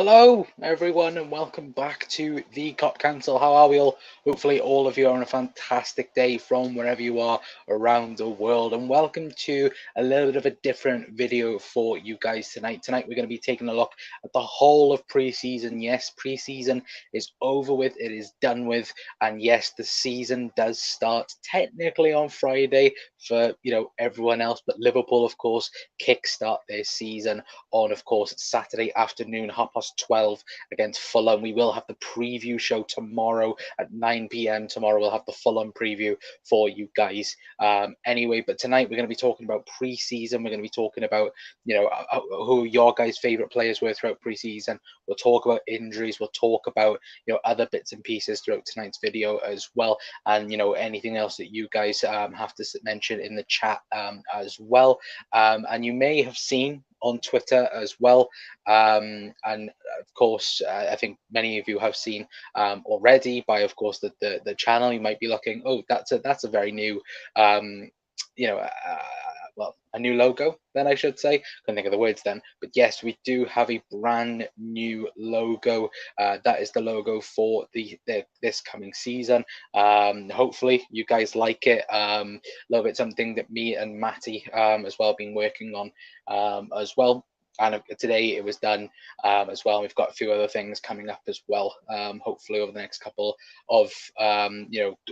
Hello, everyone, and welcome back to the Cop Council. How are we all? Hopefully, all of you are on a fantastic day from wherever you are around the world. And welcome to a little bit of a different video for you guys tonight. Tonight, we're going to be taking a look at the whole of preseason. Yes, preseason is over with, it is done with, and yes, the season does start technically on Friday for everyone else, but Liverpool, of course, kickstart their season on, of course, Saturday afternoon, 12:30 against Fulham. We will have the preview show tomorrow at 9 p.m. Tomorrow we'll have the Fulham preview for you guys. Anyway, but tonight we're going to be talking about pre-season. We're going to be talking about who your guys' favorite players were throughout pre-season. We'll talk about injuries. We'll talk about other bits and pieces throughout tonight's video as well, and anything else that you guys have to mention in the chat as well. And you may have seen on Twitter as well. And of course, I think many of you have seen already by, of course, the channel. You might be looking, oh, that's a very new, well, a new logo, then I should say. Couldn't think of the words then. But yes, we do have a brand new logo. That is the logo for this coming season. Hopefully you guys like it. Love it. Something that me and Matty as well been working on as well. And today it was done as well. We've got a few other things coming up as well, hopefully over the next couple of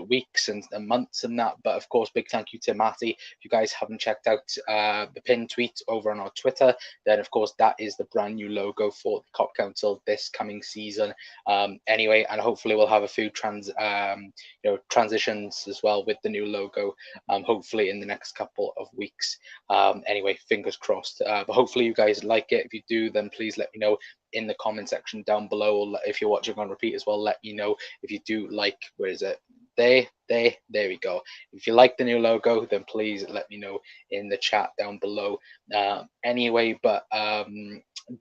weeks and months and that. But of course, big thank you to Matty. If you guys haven't checked out the pinned tweet over on our Twitter, then of course that is the brand new logo for the Cop Council this coming season. Anyway, and hopefully we'll have a few transitions as well with the new logo, hopefully in the next couple of weeks. Anyway, fingers crossed. But hopefully you guys like it. If you do, then please let me know in the comment section down below, or if you're watching on repeat as well, let me know if you do like, where is it, there we go. If you like the new logo, then please let me know in the chat down below. Anyway, but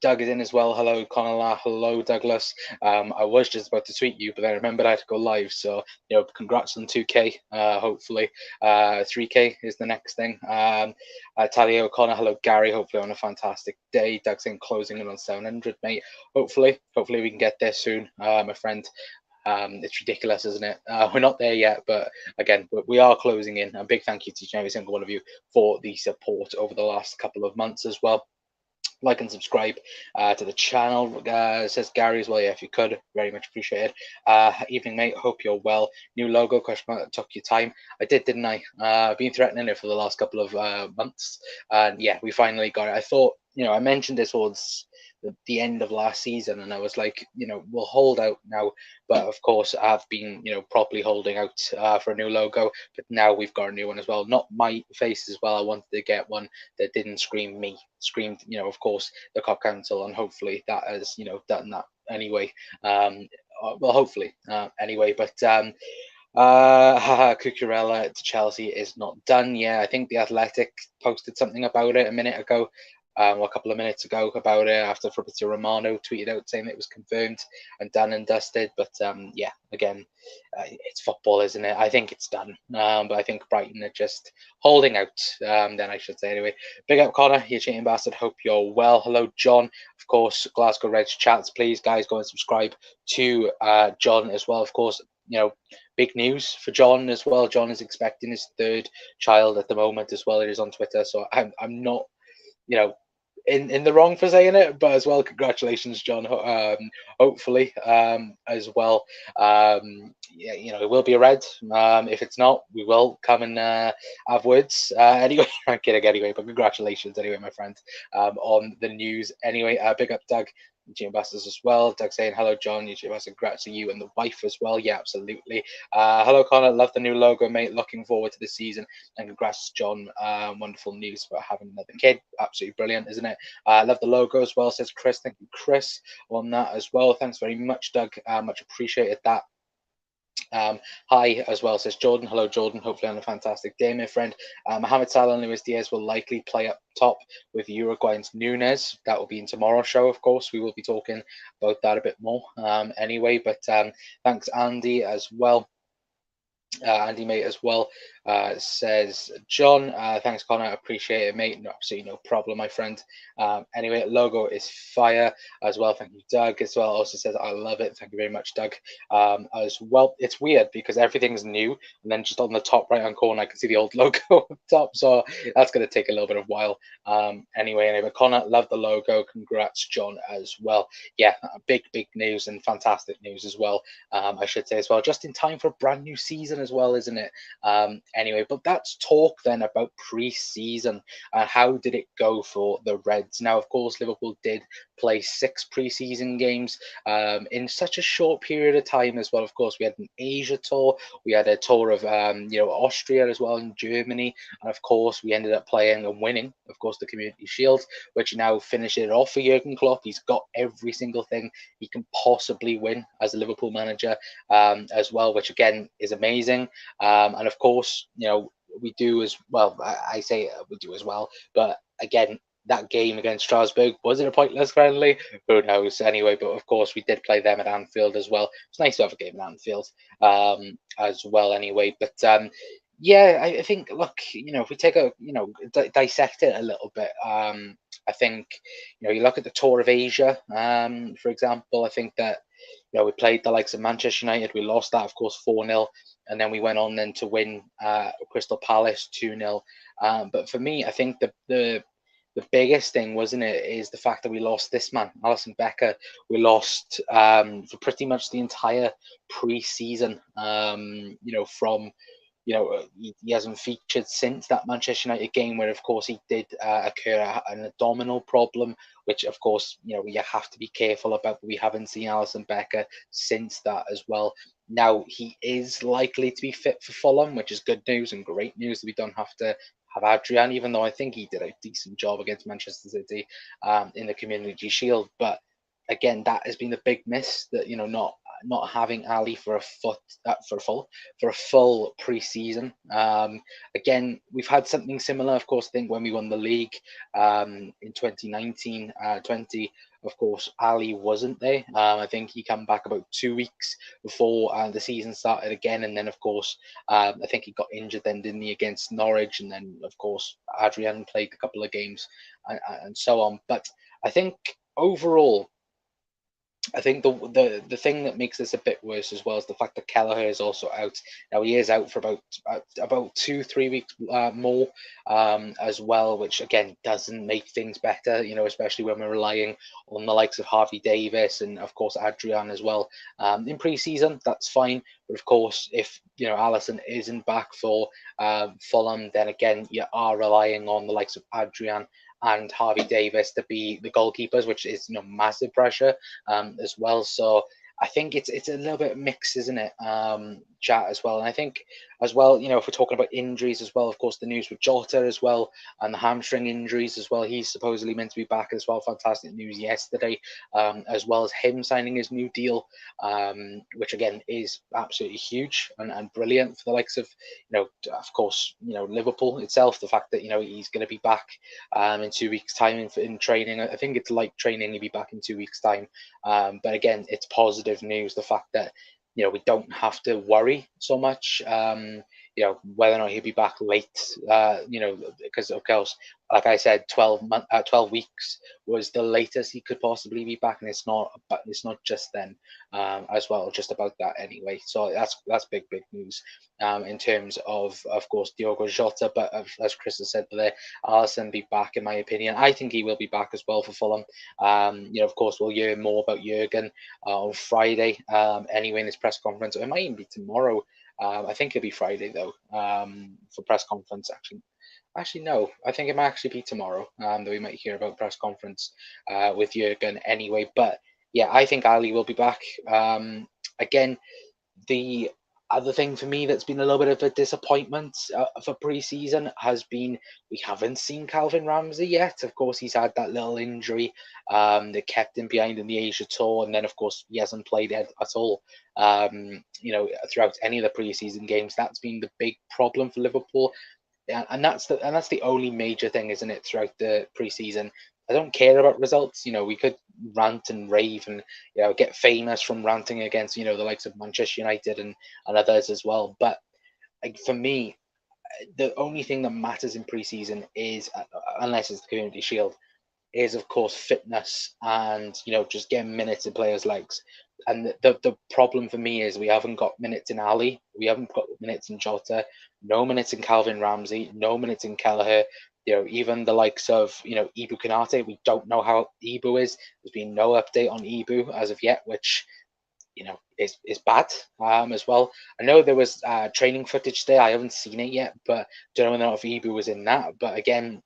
Doug is in as well. Hello, Connor. Hello, Douglas. I was just about to tweet you, but then I remembered I had to go live. So, congrats on 2K. Hopefully, 3K is the next thing. Talia O'Connor. Hello, Gary. Hopefully on a fantastic day. Doug's in closing in on 700, mate. Hopefully we can get there soon, my friend. It's ridiculous, isn't it? We're not there yet, but again, we are closing in. A big thank you to each and every single one of you for the support over the last couple of months as well. Like and subscribe to the channel, says Gary as well. Yeah, if you could, very much appreciated. Evening, mate. Hope you're well. New logo, question mark. Took your time. I did, didn't I? I've been threatening it for the last couple of months, and yeah, we finally got it. I thought, I mentioned this towards the end of last season, and I was like, we'll hold out now. But of course, I've been, properly holding out for a new logo. But now we've got a new one as well. Not my face as well. I wanted to get one that didn't scream me, screamed, of course, the Cop Council, and hopefully that has, done that anyway. Well, hopefully anyway. But Cucurella to Chelsea is not done. Yeah, I think the Athletic posted something about it a minute ago. Or a couple of minutes ago about it after Fabrizio Romano tweeted out saying it was confirmed and done and dusted. But yeah, again, it's football, isn't it? I think it's done. But I think Brighton are just holding out, then I should say anyway. Big up, Connor, you cheating bastard. Hope you're well. Hello, John. Of course, Glasgow Reds chats. Please, guys, go and subscribe to John as well. Of course, big news for John as well. John is expecting his third child at the moment as well. It is on Twitter. So I'm not, in the wrong for saying it, but as well, congratulations, John. Hopefully, as well, yeah, it will be a red. If it's not, we will come and have words. Anyway, I'm kidding. Anyway, but congratulations, anyway, my friend, on the news. Anyway, big up, Doug. YouTube ambassadors as well. Doug saying hello, John. YouTube ambassador, congrats to you and the wife as well. Yeah, absolutely. Hello, Connor. Love the new logo, mate. Looking forward to the season. And congrats, John. Wonderful news for having another kid. Absolutely brilliant, isn't it? Love the logo as well, says Chris. Thank you, Chris, on that as well. Thanks very much, Doug. Much appreciated that. Hi as well, says Jordan. Hello, Jordan. Hopefully on a fantastic day, my friend. Mohamed Salah and Luis Diaz will likely play up top with Uruguay's Nunes. That will be in tomorrow's show, of course. We will be talking about that a bit more anyway. But thanks, Andy, as well. Andy mate as well says, John, thanks Connor, appreciate it mate. No, absolutely no problem, my friend. Anyway, logo is fire as well. Thank you, Doug, as well. Also says, I love it. Thank you very much, Doug. As well, it's weird because everything's new, and then just on the top right hand corner I can see the old logo up top, so that's going to take a little bit of while. Anyway, Connor, love the logo. Congrats, John, as well. Yeah, big news and fantastic news as well. I should say as well, just in time for a brand new season as well, isn't it? Anyway, but that's talk then about pre-season. How did it go for the Reds? Now, of course, Liverpool did play 6 pre-season games in such a short period of time as well. Of course, we had an Asia tour, we had a tour of Austria as well, and Germany, and of course, we ended up playing and winning, of course, the Community Shield, which now finishes it off for Jurgen Klopp. He's got every single thing he can possibly win as a Liverpool manager as well, which again is amazing. And of course, we do as well. I say we do as well, but again, that game against Strasbourg, was it a pointless friendly? Who knows? Anyway, but of course we did play them at Anfield as well. It's nice to have a game at Anfield as well. Anyway, but yeah, I think look, if we take a dissect it a little bit, I think you look at the Tour of Asia, for example. I think that we played the likes of Manchester United. We lost that, of course, 4-0, and then we went on then to win Crystal Palace 2-0. But for me, I think the biggest thing, wasn't it, is the fact that we lost this man, Alisson Becker. We lost for pretty much the entire pre-season. From he hasn't featured since that Manchester United game, where of course he did occur an abdominal problem, which of course you have to be careful about. But we haven't seen Alisson Becker since that as well. Now he is likely to be fit for Fulham, which is good news and great news that we don't have to have Adrian, even though I think he did a decent job against Manchester City in the Community Shield. But again, that has been the big miss, that not having Ali for a full pre-season. Again, we've had something similar, of course. I think when we won the league in 2019-20, of course, Ali wasn't there. I think he came back about 2 weeks before the season started again, and then of course I think he got injured then, didn't he, against Norwich, and then of course Adrian played a couple of games and so on. But I think overall, I think the thing that makes this a bit worse as well is the fact that Kelleher is also out. Now he is out for about 2-3 weeks more as well, which again doesn't make things better. Especially when we're relying on the likes of Harvey Davis and of course Adrian as well in pre-season. That's fine, but of course if Alisson isn't back for Fulham, then again you are relying on the likes of Adrian and Harvey Davis to be the goalkeepers, which is massive pressure as well. So I think it's a little bit mixed, isn't it? Chat as well, and I think as well, if we're talking about injuries as well, of course the news with Jota as well and the hamstring injuries as well. He's supposedly meant to be back as well. Fantastic news yesterday, as well as him signing his new deal, which again is absolutely huge and brilliant for the likes of of course Liverpool itself. The fact that he's going to be back in 2 weeks' time in training. I think it's like training. He'll be back in 2 weeks' time. But again, it's positive news, the fact that we don't have to worry so much whether or not he'll be back late, because of course, like I said, 12 weeks was the latest he could possibly be back, and it's not just then as well, just about that anyway. So that's big news in terms of course Diogo Jota. But as Chris has said there, Alisson be back, in my opinion. I think he will be back as well for Fulham. Of course we'll hear more about Jurgen on Friday anyway in his press conference. It might even be tomorrow. I think it'll be Friday though for press conference. Actually, no. I think it might actually be tomorrow that we might hear about press conference with Jurgen anyway. But yeah, I think Ali will be back. Again, the other thing for me that's been a little bit of a disappointment for pre-season has been we haven't seen Calvin Ramsey yet. Of course, he's had that little injury that kept him behind in the Asia Tour, and then of course he hasn't played at all. Throughout any of the pre-season games. That's been the big problem for Liverpool, and that's the only major thing, isn't it? Throughout the pre-season, I don't care about results. We could rant and rave and get famous from ranting against the likes of Manchester United and others as well. But like for me, the only thing that matters in preseason is, unless it's the Community Shield, is of course fitness and just getting minutes in players' legs. And the problem for me is we haven't got minutes in Ali, we haven't got minutes in Jota, no minutes in Calvin Ramsey, no minutes in Kelleher. Even the likes of Ibu Kanate, we don't know how Ibu is. There's been no update on Ibu as of yet, which is bad as well. I know there was training footage there. I haven't seen it yet, but don't know whether or not if Ibu was in that. But again,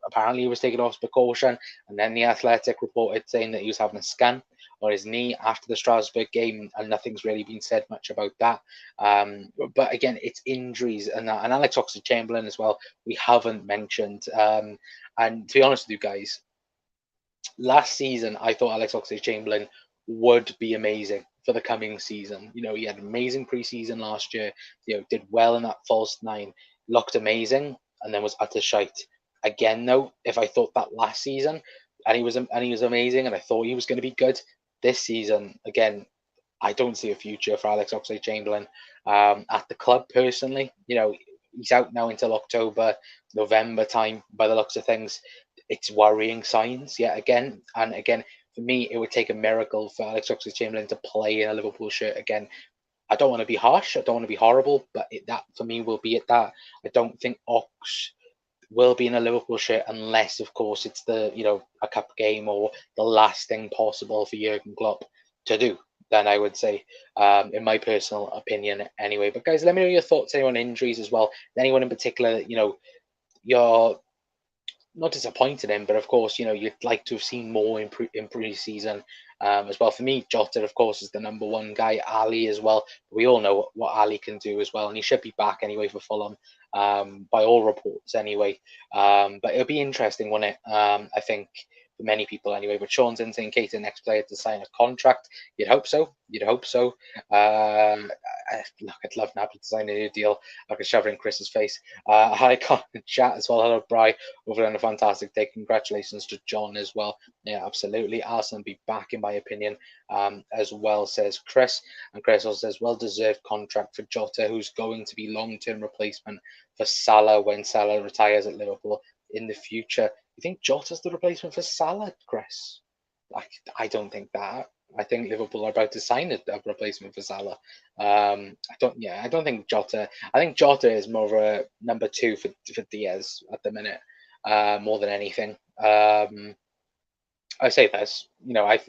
apparently he was taken off precaution, and then the Athletic reported saying that he was having a scan on his knee after the Strasbourg game, and nothing's really been said much about that. But again, it's injuries and that, and Alex Oxlade-Chamberlain as well. We haven't mentioned. And to be honest with you guys, last season I thought Alex Oxlade-Chamberlain would be amazing for the coming season. He had amazing preseason last year. Did well in that false nine, looked amazing, and then was utter shite again. Though, if I thought that last season, and he was amazing, and I thought he was going to be good this season, again, I don't see a future for Alex Oxlade-Chamberlain at the club personally. He's out now until October, November time by the looks of things. It's worrying signs yet again. And again, for me, it would take a miracle for Alex Oxlade-Chamberlain to play in a Liverpool shirt again. I don't want to be harsh. I don't want to be horrible, but that for me will be at that. I don't think Ox will be in a Liverpool shirt unless, of course, it's a cup game or the last thing possible for Jurgen Klopp to do. Then I would say, in my personal opinion, anyway. But guys, let me know your thoughts on injuries as well. Anyone in particular, you're not disappointed in, but of course, you'd like to have seen more in pre-season as well. For me, Jota, of course, is the number one guy. Ali as well. We all know what Ali can do as well, and he should be back anyway for Fulham, by all reports anyway. But it'll be interesting, won't it? I think for many people anyway. But Sean's in saying Keita next player to sign a contract. You'd hope so. You'd hope so. Look, I'd love Napoli to sign a new deal. I could shove it in Chris's face. Hi, Con chat as well. Hello, Bri. Over on a fantastic day. Congratulations to John as well. Yeah, absolutely. Arsenal be back, in my opinion, as well, says Chris. And Chris also says, well-deserved contract for Jota, who's going to be long-term replacement for Salah when Salah retires at Liverpool in the future. You think Jota's the replacement for Salah, Chris? I don't think that. I think Liverpool are about to sign a replacement for Salah. I don't think Jota. I think Jota is more of a number two for Diaz at the minute, more than anything. I say this, I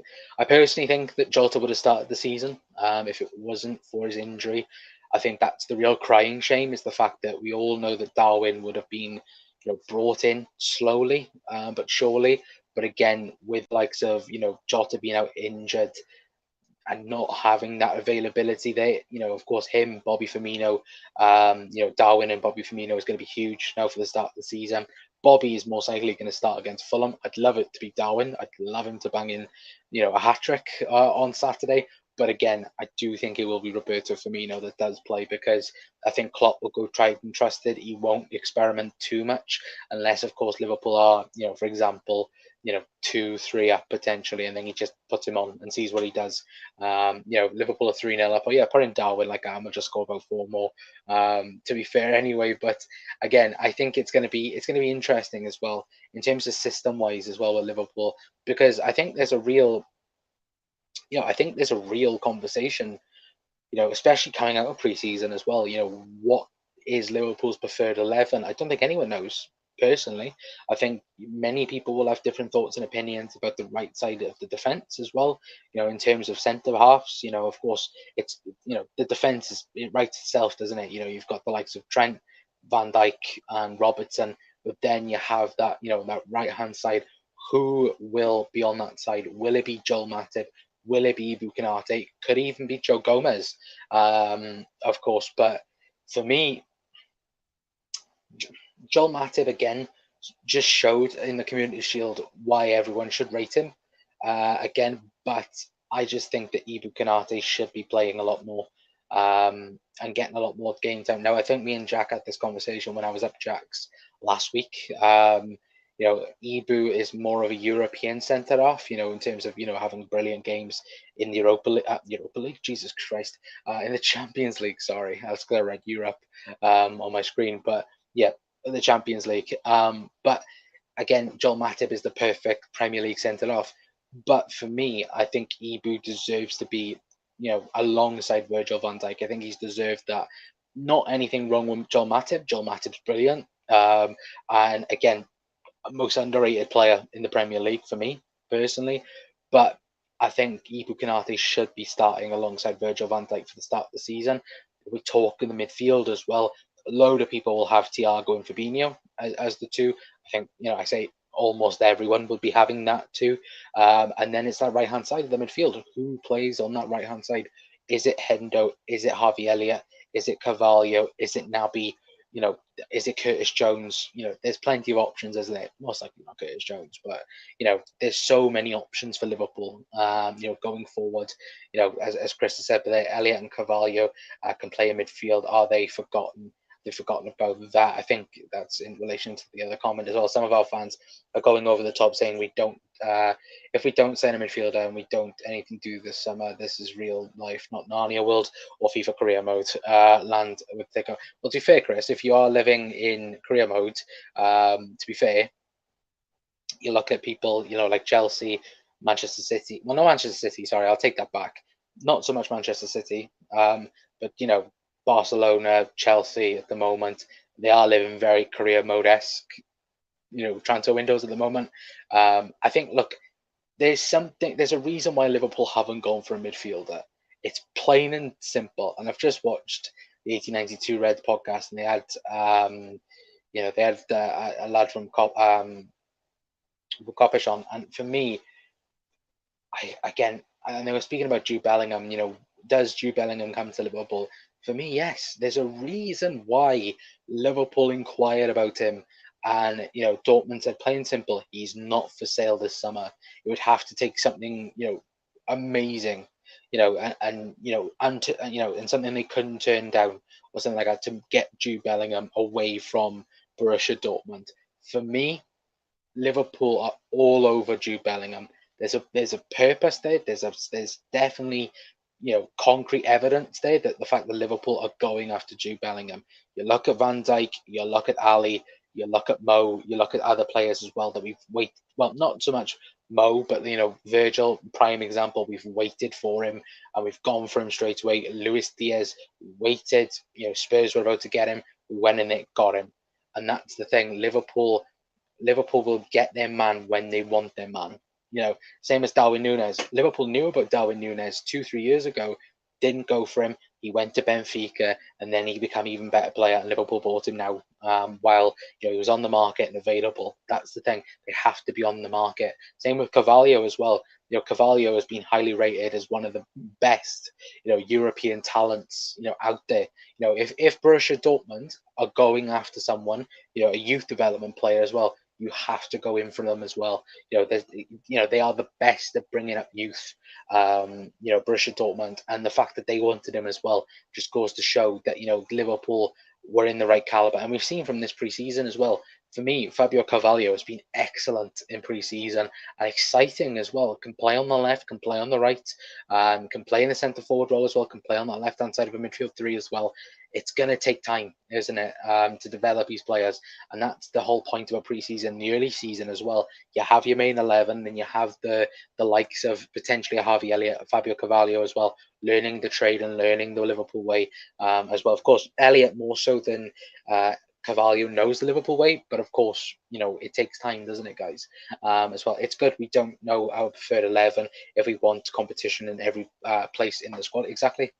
personally think that Jota would have started the season if it wasn't for his injury. I think that's the real crying shame, is the fact that we all know that Darwin would have been brought in slowly but surely. But again, with likes of Jota being out injured and not having that availability there, of course, him, Bobby Firmino, Darwin and Bobby Firmino is going to be huge now for the start of the season. Bobby is most likely going to start against Fulham. I'd love it to be Darwin. I'd love him to bang in, a hat trick on Saturday. But again, I do think it will be Roberto Firmino that does play, because I think Klopp will go tried and trusted. He won't experiment too much unless, of course, Liverpool are, for example, 2-3 up potentially, and then he just puts him on and sees what he does. Liverpool are 3-0 up. Oh yeah, put in Darwin like I'm just score about 4 more. To be fair, anyway. But again, I think it's going to be interesting as well in terms of system wise as well with Liverpool, because I think there's a real conversation, especially coming out of pre-season as well. What is Liverpool's preferred 11? I don't think anyone knows. Personally, I think many people will have different thoughts and opinions about the right side of the defence as well. In terms of centre halves, of course, it's the defence it writes itself, doesn't it? You've got the likes of Trent, Van Dijk, and Robertson, but then you have that that right hand side. Who will be on that side? Will it be Joel Matip? Will it be Ibu Konate? Could even be Joe Gomez, of course. But for me, Joel Matip again just showed in the Community Shield why everyone should rate him again. But I just think that Ibu Konate should be playing a lot more and getting a lot more game time. Now, I think me and Jack had this conversation when I was up Jack's last week. Ibu is more of a European centre half, in terms of having brilliant games in the Europa League, Jesus Christ, in the Champions League. Sorry, I was gonna read Europe on my screen, but yeah, the Champions League. But again, Joel Matip is the perfect Premier League centre half. But for me, I think Ibu deserves to be, alongside Virgil van Dijk. I think he's deserved that. Not anything wrong with Joel Matip. Joel Matip's brilliant. And again, most underrated player in the Premier League for me personally. But I think Ibu Konate should be starting alongside Virgil van Dijk for the start of the season. We talk in the midfield as well. A load of people will have Thiago and Fabinho as the two. I think, I say almost everyone would be having that too. And then it's that right hand side of the midfield. Who plays on that right hand side? Is it Hendo? Is it Harvey Elliott? Is it Carvalho? Is it Naby? Is it Curtis Jones? There's plenty of options, isn't it? Most likely not Curtis Jones, but there's so many options for Liverpool. Going forward, as Chris has said, but Elliott and Carvalho can play in midfield. Are they forgotten? They've forgotten about that. I think that's in relation to the other comment as well. Some of our fans are going over the top saying we don't. If we don't sign a midfielder and we don't anything do this summer, this is real life, not Narnia World or FIFA career mode. Land with thicker. Well, to be fair, Chris, if you are living in career mode, to be fair, you look at people, like Chelsea, Manchester City. Well, no, Manchester City. Sorry, I'll take that back. Not so much Manchester City, but Barcelona, Chelsea at the moment, they are living very career mode-esque, transfer windows at the moment. I think, look, there's a reason why Liverpool haven't gone for a midfielder. It's plain and simple. And I've just watched the 1892 Reds podcast, and they had, a lad from Kopish on. And for me, and they were speaking about Jude Bellingham, does Jude Bellingham come to Liverpool? For me, yes. There's a reason why Liverpool inquired about him. And, Dortmund said, plain and simple, he's not for sale this summer. It would have to take something, amazing, and something they couldn't turn down or something like that to get Jude Bellingham away from Borussia Dortmund. For me, Liverpool are all over Jude Bellingham. There's a purpose there. There's definitely concrete evidence there that the fact that Liverpool are going after Jude Bellingham. You look at Van Dijk, you look at Ali, you look at Mo, you look at other players as well that we've waited. Well, not so much Mo, but Virgil, prime example. We've waited for him and we've gone for him straight away. Luis Diaz waited. Spurs were about to get him. We went in it, got him, and that's the thing. Liverpool will get their man when they want their man. Same as Darwin Núñez. Liverpool knew about Darwin Núñez 2-3 years ago, didn't go for him. He went to Benfica, and then he became an even better player, and Liverpool bought him now while he was on the market and available. That's the thing. They have to be on the market. Same with Carvalho as well. Carvalho has been highly rated as one of the best, European talents, out there. If Borussia Dortmund are going after someone, a youth development player as well, you have to go in for them as well. They are the best at bringing up youth. Borussia Dortmund, and the fact that they wanted him as well just goes to show that Liverpool were in the right caliber, and we've seen from this preseason as well. For me, Fabio Carvalho has been excellent in preseason and exciting as well. Can play on the left, can play on the right, can play in the centre forward role as well, can play on that left hand side of a midfield three as well. It's going to take time, isn't it, to develop these players, and that's the whole point of a preseason, the early season as well. You have your main 11, then you have the likes of potentially a Harvey Elliott, Fabio Carvalho as well, learning the trade and learning the Liverpool way as well. Of course, Elliott more so than Carvalho knows the Liverpool way, but of course, it takes time, doesn't it, guys? As well, it's good we don't know our preferred 11 if we want competition in every place in the squad. Exactly,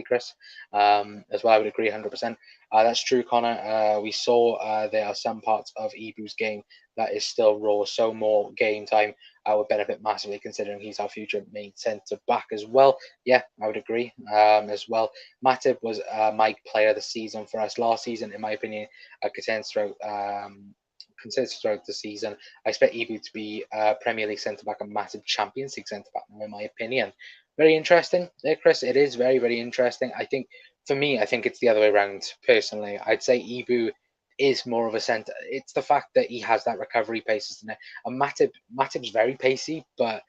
Chris. As well, I would agree 100%. That's true, Connor. We saw there are some parts of Ibu's game that is still raw, so more game time would benefit massively considering he's our future main centre back as well. Yeah, I would agree as well. Matip was my player of the season for us last season, in my opinion. Consensus throughout the season. I expect Ibu to be Premier League centre back and massive Champions League centre back, in my opinion. Very interesting there, Chris. It is very, very interesting. I think for me, I think it's the other way around. Personally, I'd say Ibu is more of a centre. It's the fact that he has that recovery pace, isn't it? And Matip's very pacey, but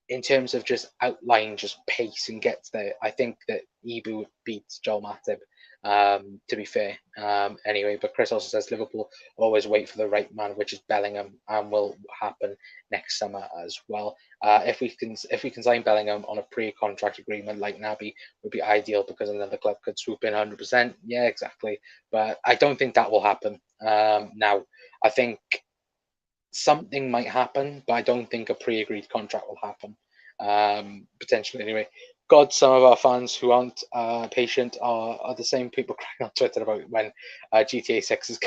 in terms of just outline, just pace and gets there, I think that Ibu beats Joel Matip. To be fair, anyway. But Chris also says Liverpool always wait for the right man, which is Bellingham, and will happen next summer as well. If we can sign Bellingham on a pre-contract agreement like Naby, would be ideal because another club could swoop in 100%. Yeah, exactly. But I don't think that will happen. Now, I think something might happen, but I don't think a pre-agreed contract will happen. Potentially, anyway. God, some of our fans who aren't patient are the same people crying on Twitter about when GTA 6 is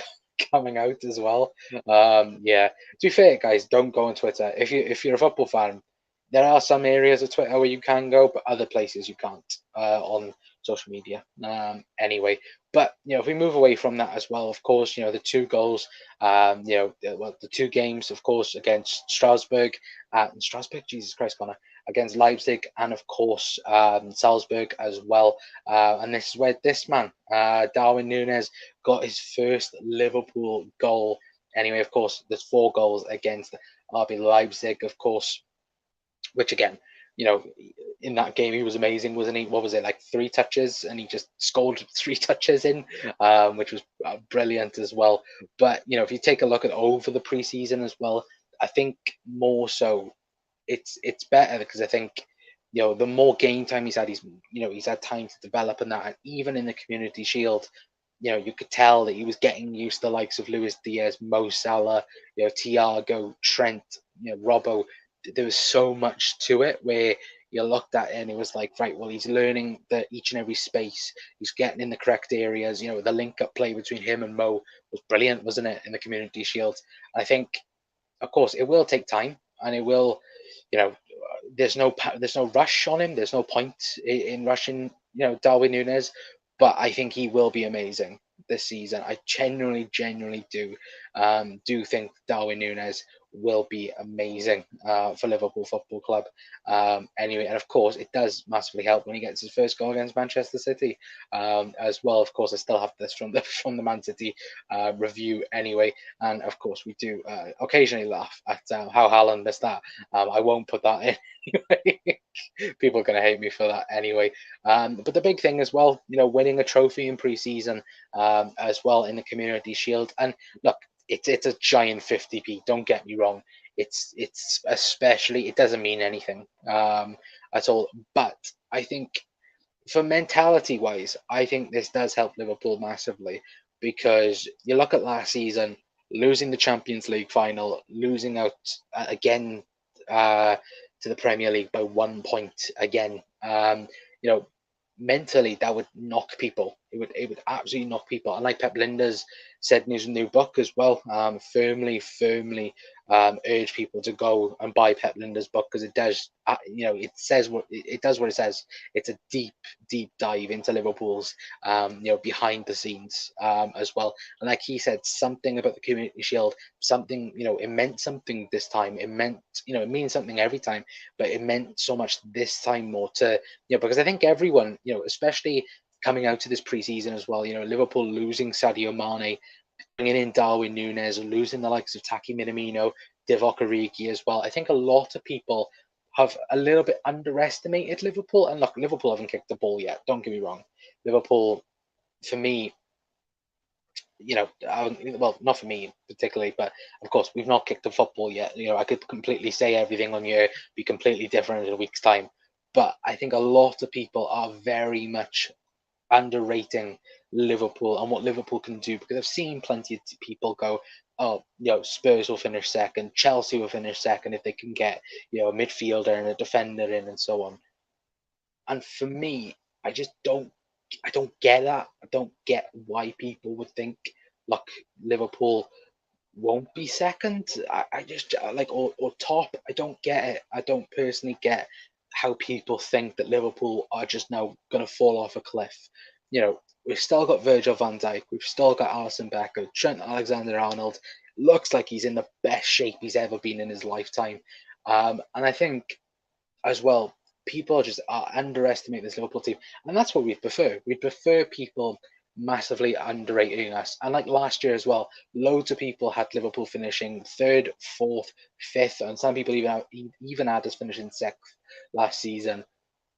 coming out as well. Yeah. To be fair, guys, don't go on Twitter. If you're a football fan, there are some areas of Twitter where you can go, but other places you can't on social media. Anyway, but if we move away from that as well, of course, the two goals, the two games, of course, against Strasbourg, Jesus Christ, Connor, against Leipzig, and of course Salzburg as well. And this is where this man, Darwin Núñez, got his first Liverpool goal. Anyway, of course, there's 4 goals against RB Leipzig, of course, which again, in that game he was amazing, wasn't he? What was it, like 3 touches, and he just scored 3 touches in, which was brilliant as well. But if you take a look at over the preseason as well, I think more so it's better because I think the more game time he's had, he's had time to develop and that, and even in the Community Shield, you could tell that he was getting used to the likes of Luis Diaz, Mo Salah, Thiago, Trent, Robbo. There was so much to it where you looked at it and it was like, right, well, he's learning each and every space. He's getting in the correct areas. The link-up play between him and Mo was brilliant, wasn't it, in the Community Shield? I think, of course, it will take time, and it will, there's no rush on him. There's no point in rushing, Darwin Núñez, but I think he will be amazing this season. I genuinely do think Darwin Núñez will be amazing for Liverpool Football Club. Anyway, and of course, it does massively help when he gets his first goal against Manchester City as well. Of course, I still have this from the Man City review anyway, and of course, we do occasionally laugh at how Haaland missed that. I won't put that in. People are going to hate me for that anyway. But the big thing as well, winning a trophy in pre-season as well in the Community Shield. And look, it's a giant 50p. Don't get me wrong. It's especially, it doesn't mean anything at all. But I think for mentality wise, I think this does help Liverpool massively, because you look at last season, losing the Champions League final, losing out again to the Premier League by 1 point again. Mentally that would knock people. It would absolutely knock people. And like Pep Linders said in his new book as well, firmly urge people to go and buy Pep Linders' book, because it does, it says what it does. What it says, it's a deep dive into Liverpool's, behind the scenes as well. And like he said, something about the Community Shield, something, it meant something this time. It meant, it means something every time, but it meant so much this time more to, because I think everyone, especially coming out to this preseason as well, Liverpool losing Sadio Mane, bringing in Darwin Núñez, losing the likes of Taki Minamino, Divock Origi as well. I think a lot of people have a little bit underestimated Liverpool. And look, Liverpool haven't kicked the ball yet. Don't get me wrong. Liverpool, for me, well, not for me particularly, but of course, we've not kicked the football yet. I could completely say everything on here, be completely different in a week's time. But I think a lot of people are very much underrating Liverpool and what Liverpool can do, because I've seen plenty of people go, oh, Spurs will finish second, Chelsea will finish second if they can get, a midfielder and a defender in and so on. And for me, I don't get that. I don't get why people would think, look, Liverpool won't be second. I just like or top. I don't get it. I don't personally get how people think that Liverpool are just now going to fall off a cliff. We've still got Virgil van Dijk. We've still got Alisson Becker. Trent Alexander-Arnold looks like he's in the best shape he's ever been in his lifetime. And I think as well, people just underestimate this Liverpool team. And that's what we prefer. We prefer people massively underrating us. And like last year as well, loads of people had Liverpool finishing third, fourth, fifth, and some people even had us finishing sixth last season.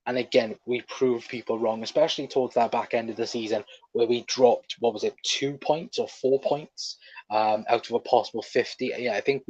And again, we proved people wrong, especially towards that back end of the season where we dropped, what was it, 2 points or 4 points out of a possible 50. Yeah, I think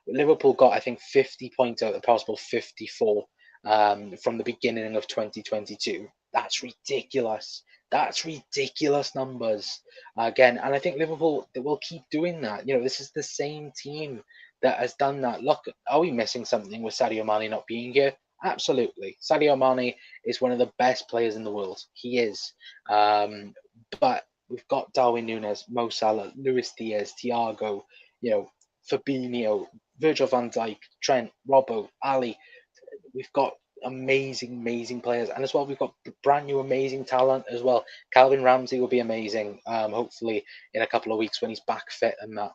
Liverpool got, I think, 50 points out of a possible 54 from the beginning of 2022. That's ridiculous. That's ridiculous numbers again. And I think Liverpool will keep doing that. This is the same team that has done that. Look, are we missing something with Sadio Mane not being here? Absolutely. Sadio Mane is one of the best players in the world. He is. But we've got Darwin Núñez, Mo Salah, Luis Diaz, Thiago, Fabinho, Virgil van Dijk, Trent, Robbo, Ali. We've got amazing players, and as well we've got brand new amazing talent as well. Calvin Ramsey will be amazing, hopefully in a couple of weeks when he's back fit and that.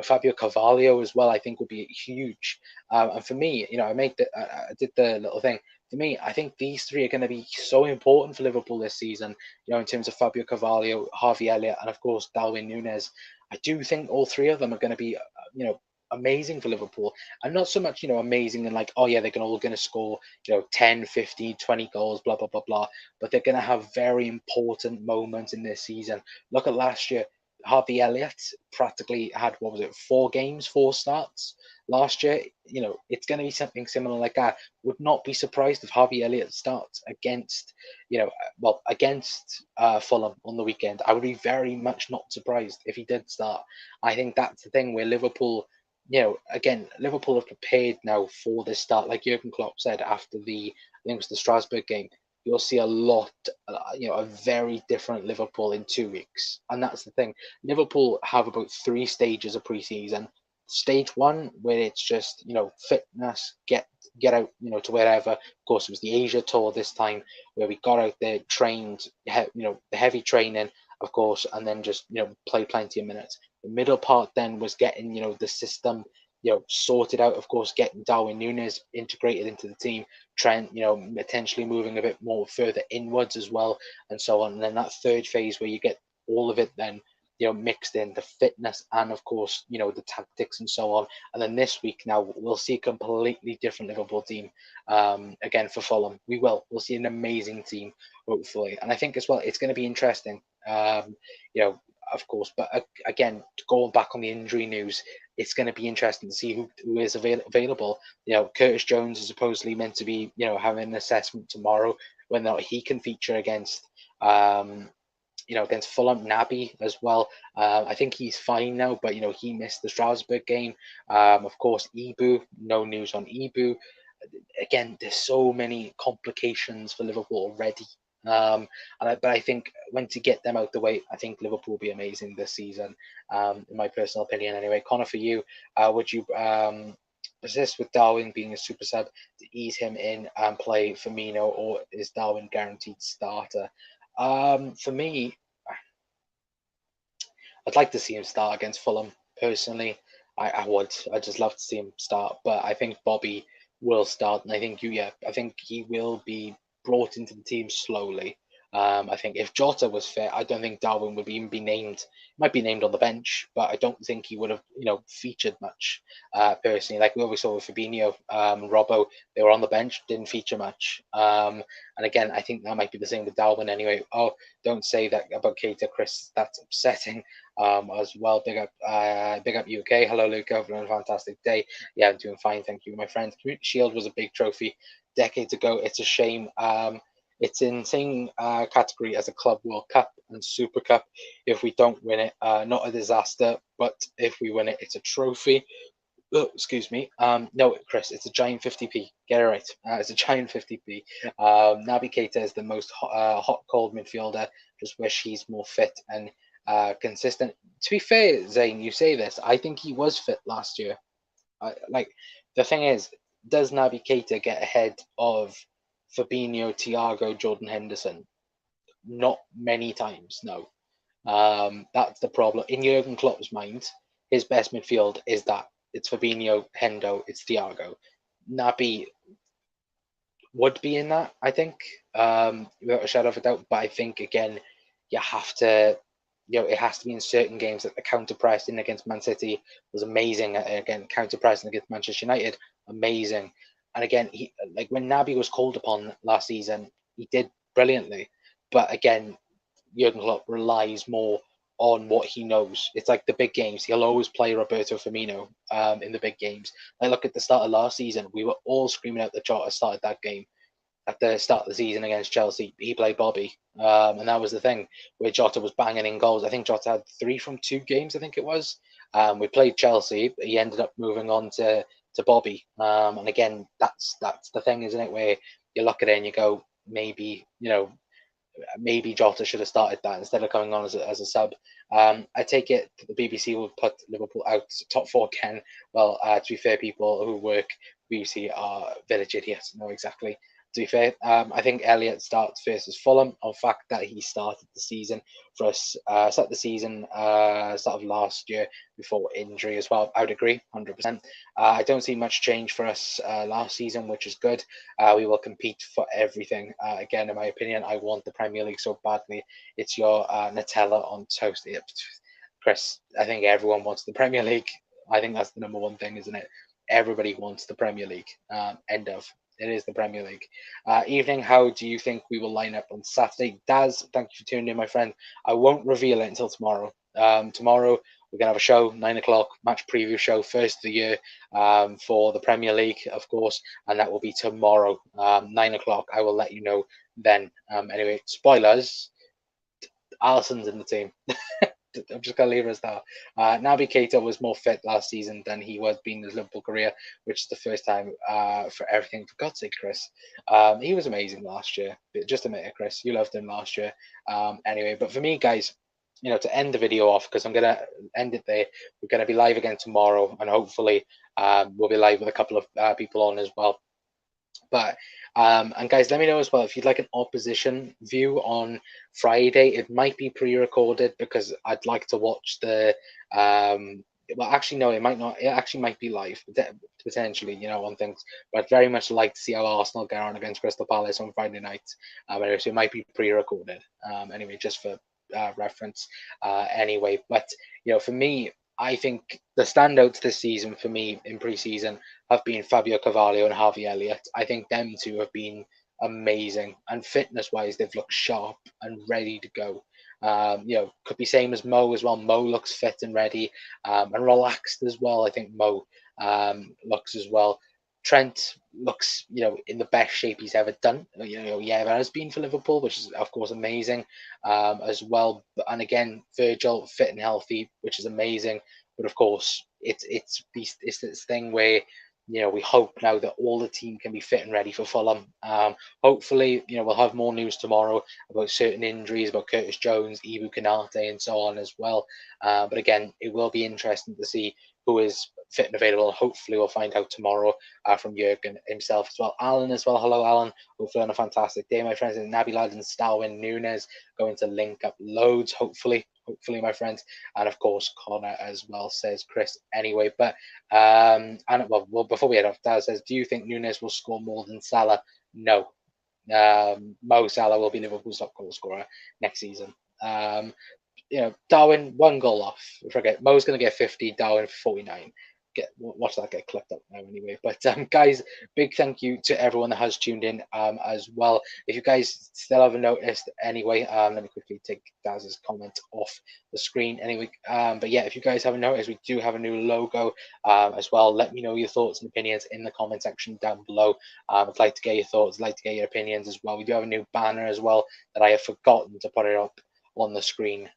Fabio Carvalho as well, I think will be huge. And for me, I did the little thing. For me, I think these three are going to be so important for Liverpool this season. In terms of Fabio Carvalho, Harvey Elliott, and of course Darwin Núñez. I do think all three of them are going to be, amazing for Liverpool, and not so much amazing and like, oh yeah, they're all going to score 10, 15, 20 goals, blah blah blah blah, but they're going to have very important moments in this season. Look at last year. Harvey Elliott practically had, what was it, 4 games, 4 starts last year. It's going to be something similar like that. Would not be surprised if Harvey Elliott starts against against Fulham on the weekend. I would be very much not surprised if he did start. I think that's the thing where Liverpool, again, Liverpool have prepared now for this start. Like Jurgen Klopp said after I think it was the Strasbourg game, you'll see a lot, a very different Liverpool in 2 weeks. And that's the thing. Liverpool have about 3 stages of pre-season. Stage one, where it's just, fitness, get out, to wherever. Of course, it was the Asia tour this time where we got out there, trained, the heavy training, of course, and then just, play plenty of minutes. The middle part then was getting, the system, sorted out. Of course, getting Darwin Núñez integrated into the team, Trent, potentially moving a bit more further inwards as well, and so on. And then that third phase where you get all of it then, mixed in, the fitness and of course, the tactics and so on. And then this week now we'll see a completely different Liverpool team. Again for Fulham, we'll see an amazing team hopefully. And I think as well it's going to be interesting. Of course, but again, going back on the injury news, it's going to be interesting to see who is available. Curtis Jones is supposedly meant to be, having an assessment tomorrow, whether or not he can feature against, against Fulham. Naby as well. I think he's fine now, but he missed the Strasbourg game. Of course, Ibu. No news on Ibu. Again, there's so many complications for Liverpool already. But I think when to get them out the way, I think Liverpool will be amazing this season, in my personal opinion. Anyway, Connor, for you, would you persist with Darwin being a super sub to ease him in and play Firmino, or is Darwin guaranteed starter? For me, I'd like to see him start against Fulham. Personally, I would. I'd just love to see him start, but I think Bobby will start, and I think I think he will be brought into the team slowly. I think if Jota was fit, I don't think Darwin would even be named. Might be named on the bench, but I don't think he would have, featured much. Personally, like we always saw with Fabinho, Robbo, they were on the bench, didn't feature much. And again, I think that might be the same with Darwin anyway. Oh, don't say that about Keita, Chris. That's upsetting. As well. Big up UK. Hello, Luca. Having a fantastic day. Yeah, I'm doing fine. Thank you, my friend. Community Shield was a big trophy decades ago. It's a shame. It's in the same category as a Club World Cup and Super Cup. If we don't win it, not a disaster, but if we win it, it's a trophy. Oh, excuse me. No, Chris, it's a giant 50p. Get it right. It's a giant 50p. Naby Keita is the most hot cold midfielder. Just wish he's more fit and consistent. To be fair, Zane, you say this. I think he was fit last year. The thing is, does Naby Keita get ahead of Fabinho, Thiago, Jordan Henderson? Not many times, no. That's the problem. In Jurgen Klopp's mind, his best midfield is that. It's Fabinho, Hendo, it's Thiago. Naby would be in that, I think, without a shadow of a doubt. But I think, again, you have to, it has to be in certain games. That the counter pressing against Man City was amazing. Again, counter pressing against Manchester United, amazing. And again, he, like when Naby was called upon last season, he did brilliantly. But again, Jurgen Klopp relies more on what he knows. It's like the big games. He'll always play Roberto Firmino in the big games. I look at the start of last season. We were all screaming out that Jota started that game at the start of the season against Chelsea. He played Bobby, and that was the thing where Jota was banging in goals. I think Jota had 3 from 2 games. I think it was. We played Chelsea. He ended up moving on to Bobby, and again, that's the thing, isn't it? Where you look at it and you go, maybe maybe Jota should have started that instead of coming on as a sub. I take it the BBC will put Liverpool out top 4 again. Well, to be fair, people who work BBC are village idiots. Know exactly. To be fair, I think Elliott starts versus Fulham. On fact that he started the season for us, start of last year before injury as well. I would agree, 100%. I don't see much change for us last season, which is good. We will compete for everything. Again, in my opinion, I want the Premier League so badly. It's your Nutella on toast. Yep. Chris, I think everyone wants the Premier League. I think that's the number one thing, isn't it? Everybody wants the Premier League. End of. It is the Premier League. Evening, how do you think we will line up on Saturday? Daz, thank you for tuning in, my friend. I won't reveal it until tomorrow. Tomorrow, we're going to have a show, 9 o'clock, match preview show, first of the year for the Premier League, of course, and that will be tomorrow, 9 o'clock. I will let you know then. Anyway, spoilers, Alisson's in the team. I'm just going to leave it as that. Naby Keita was more fit last season than he was being in his Liverpool career, which is the first time for everything. For God's sake, Chris. He was amazing last year. Just admit it, Chris. You loved him last year. Anyway, but for me, guys, to end the video off, because I'm going to end it there. We're going to be live again tomorrow, and hopefully we'll be live with a couple of people on as well. But and guys, let me know as well if you'd like an opposition view on Friday. It might be pre-recorded because I'd like to watch the well, actually no, it might not. It actually might be live potentially, on things. But I'd very much like to see how Arsenal get on against Crystal Palace on Friday night. Anyway, so it might be pre-recorded. Anyway, just for reference. Anyway, but for me, I think the standouts this season for me in pre-season have been Fabio Carvalho and Harvey Elliott. I think them two have been amazing, and fitness-wise, they've looked sharp and ready to go. Could be same as Mo as well. Mo looks fit and ready, and relaxed as well. I think Mo looks as well. Trent looks, in the best shape he's ever done. Ever has been for Liverpool, which is of course amazing, as well. And again, Virgil fit and healthy, which is amazing. But of course, it's this thing where we hope now that all the team can be fit and ready for Fulham. Hopefully, we'll have more news tomorrow about certain injuries, about Curtis Jones, Ibu Konate, and so on as well. But again, it will be interesting to see who is fit and available. Hopefully, we'll find out tomorrow from Jurgen himself as well. Alan as well. Hello, Alan. Hopefully, on a fantastic day, my friends. And Naby Ladd and Starwin Nunes going to link up loads. Hopefully, my friends. And of course, Connor as well, says Chris. Anyway, but well, before we head off, Daz says, do you think Nunes will score more than Salah? No. Mo Salah will be Liverpool's top goal scorer next season. Darwin, 1 goal off. Forget Mo's going to get 50, Darwin 49. Watch that get clipped up now anyway. But guys, big thank you to everyone that has tuned in as well. If you guys still haven't noticed anyway, let me quickly take Daz's comment off the screen anyway. But yeah, if you guys haven't noticed, we do have a new logo as well. Let me know your thoughts and opinions in the comment section down below. I'd like to get your thoughts, I'd like to get your opinions as well. We do have a new banner as well that I have forgotten to put it up on the screen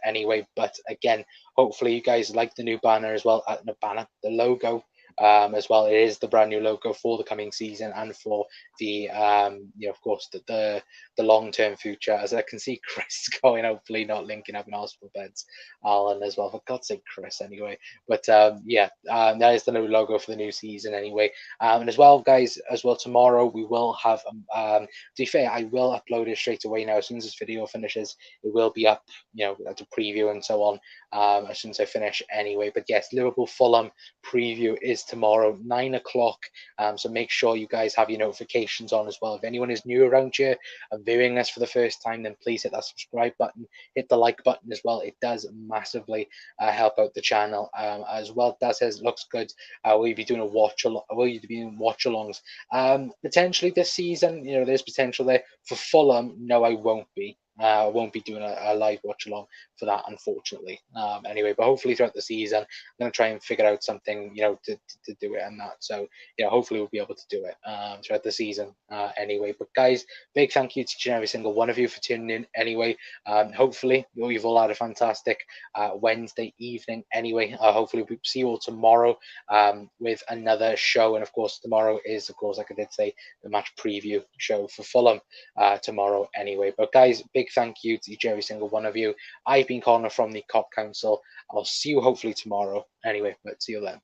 anyway. But again, hopefully you guys like the new banner as well. The logo as well. It is the brand new logo for the coming season and for the of course the long-term future. As I can see Chris going, hopefully not linking up in hospital beds, Alan as well, for God's sake, Chris, anyway. But that is the new logo for the new season anyway. And as well, guys, tomorrow we will have to be fair, I will upload it straight away now. As soon as this video finishes, it will be up, to preview and so on, as soon as I finish anyway. But yes, Liverpool Fulham preview is tomorrow, 9 o'clock. So make sure you guys have your notifications on as well. If anyone is new around here and viewing us for the first time, then please hit that subscribe button, hit the like button as well. It does massively help out the channel as well. That says looks good. We'll be doing a watch along. Will you be doing watch alongs potentially this season? You know, there's potential there. For Fulham, no, I won't be. I won't be doing a live watch along for that, unfortunately. Anyway, but hopefully throughout the season, I'm going to try and figure out something, you know, to do it and that. So, you know, hopefully we'll be able to do it throughout the season anyway. But guys, big thank you to each and every single one of you for tuning in anyway. Hopefully you've all had a fantastic Wednesday evening anyway. Hopefully we'll see you all tomorrow with another show. And of course, tomorrow is, of course, like I did say, the match preview show for Fulham tomorrow anyway. But guys, big thank you to each and every single one of you. I've been Connor from the COP Council. I'll see you hopefully tomorrow anyway, but see you then.